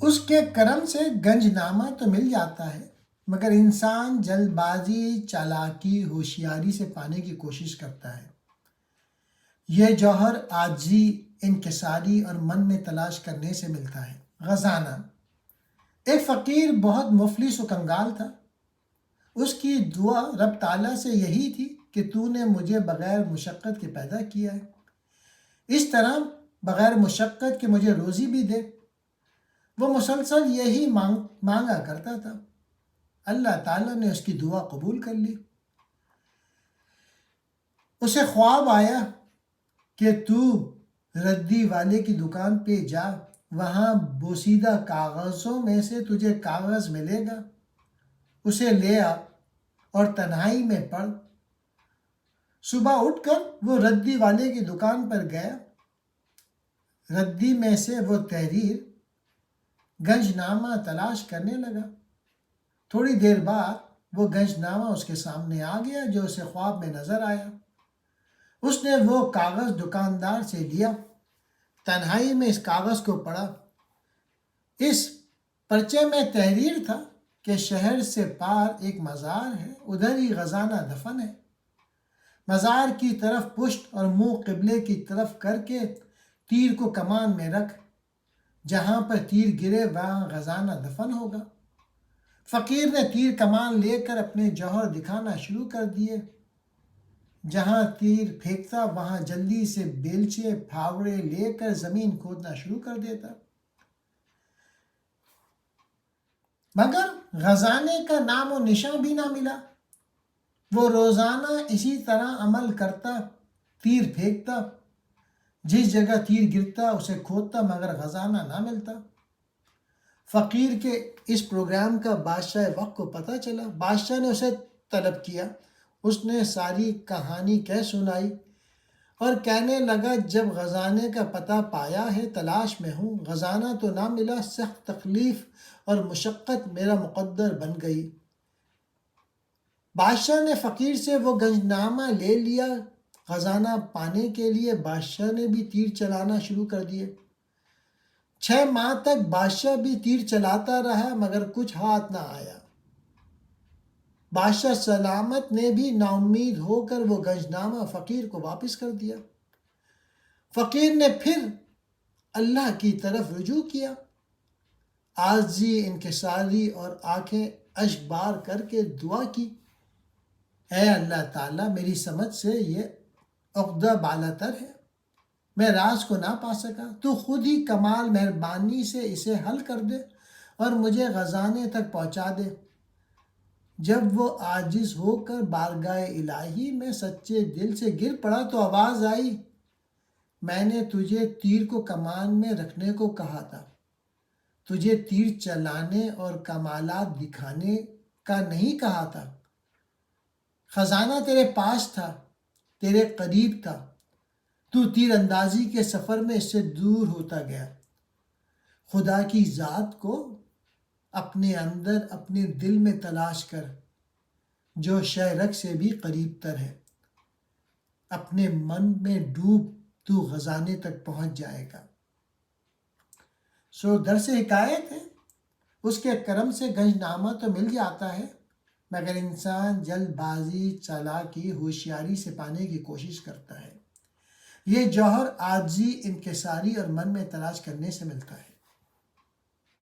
اس کے کرم سے گنج نامہ تو مل جاتا ہے، مگر انسان جلد بازی، چالاکی، ہوشیاری سے پانے کی کوشش کرتا ہے۔ یہ جوہر عاجزی، انکساری اور من میں تلاش کرنے سے ملتا ہے۔ خزانہ۔ ایک فقیر بہت مفلس و کنگال تھا۔ اس کی دعا رب تعالیٰ سے یہی تھی کہ تو نے مجھے بغیر مشقت کے پیدا کیا ہے، اس طرح بغیر مشقت کے مجھے روزی بھی دے۔ وہ مسلسل یہی مانگا کرتا تھا۔ اللہ تعالیٰ نے اس کی دعا قبول کر لی۔ اسے خواب آیا کہ تو ردی والے کی دکان پہ جا، وہاں بوسیدہ کاغذوں میں سے تجھے کاغذ ملے گا، اسے لے آ اور تنہائی میں پڑھ۔ صبح اٹھ کر وہ ردی والے کی دکان پر گیا۔ ردی میں سے وہ تحریر گنج نامہ تلاش کرنے لگا۔ تھوڑی دیر بعد وہ گنج نامہ اس کے سامنے آ گیا جو اسے خواب میں نظر آیا۔ اس نے وہ کاغذ دکاندار سے لیا، تنہائی میں اس کاغذ کو پڑھا۔ اس پرچے میں تحریر تھا کہ شہر سے پار ایک مزار ہے، ادھر ہی خزانہ دفن ہے۔ مزار کی طرف پشت اور منہ قبلے کی طرف کر کے تیر کو کمان میں رکھ، جہاں پر تیر گرے وہاں خزانہ دفن ہوگا۔ فقیر نے تیر کمان لے کر اپنے جوہر دکھانا شروع کر دیے۔ جہاں تیر پھینکتا وہاں جلدی سے بیلچے پھاوڑے لے کر زمین کھودنا شروع کر دیتا، مگر خزانے کا نام و نشان بھی نہ ملا۔ وہ روزانہ اسی طرح عمل کرتا، تیر پھینکتا، جس جگہ تیر گرتا اسے کھودتا، مگر خزانہ نہ ملتا۔ فقیر کے اس پروگرام کا بادشاہ وقت کو پتہ چلا۔ بادشاہ نے اسے طلب کیا۔ اس نے ساری کہانی کہہ سنائی اور کہنے لگا، جب خزانے کا پتہ پایا ہے تلاش میں ہوں، خزانہ تو نہ ملا، سخت تکلیف اور مشقت میرا مقدر بن گئی۔ بادشاہ نے فقیر سے وہ گنج نامہ لے لیا۔ خزانہ پانے کے لیے بادشاہ نے بھی تیر چلانا شروع کر دیے۔ 6 ماہ تک بادشاہ بھی تیر چلاتا رہا، مگر کچھ ہاتھ نہ آیا۔ بادشاہ سلامت نے بھی نا امید ہو کر وہ گنج نامہ فقیر کو واپس کر دیا۔ فقیر نے پھر اللہ کی طرف رجوع کیا، عاجزی، انکساری اور آنکھیں اشک بار کر کے دعا کی، اے اللہ تعالیٰ، میری سمجھ سے یہ عقدہ بالاتر ہے، میں راز کو نہ پا سکا، تو خود ہی کمال مہربانی سے اسے حل کر دے اور مجھے خزانے تک پہنچا دے۔ جب وہ عاجز ہو کر بارگاہ الہی میں سچے دل سے گر پڑا تو آواز آئی، میں نے تجھے تیر کو کمان میں رکھنے کو کہا تھا، تجھے تیر چلانے اور کمالات دکھانے کا نہیں کہا تھا۔ خزانہ تیرے پاس تھا، تیرے قریب تھا، تو تیر اندازی کے سفر میں اس سے دور ہوتا گیا۔ خدا کی ذات کو اپنے اندر، اپنے دل میں تلاش کر، جو شہ رگ سے بھی قریب تر ہے۔ اپنے من میں ڈوب، تو خزانے تک پہنچ جائے گا۔ درس حکایت ہے، اس کے کرم سے گنج نامہ تو مل جاتا ہے، مگر انسان جلد بازی، چالاکی، ہوشیاری سے پانے کی کوشش کرتا ہے۔ یہ جوہر عاجزی، انکساری اور من میں تلاش کرنے سے ملتا ہے۔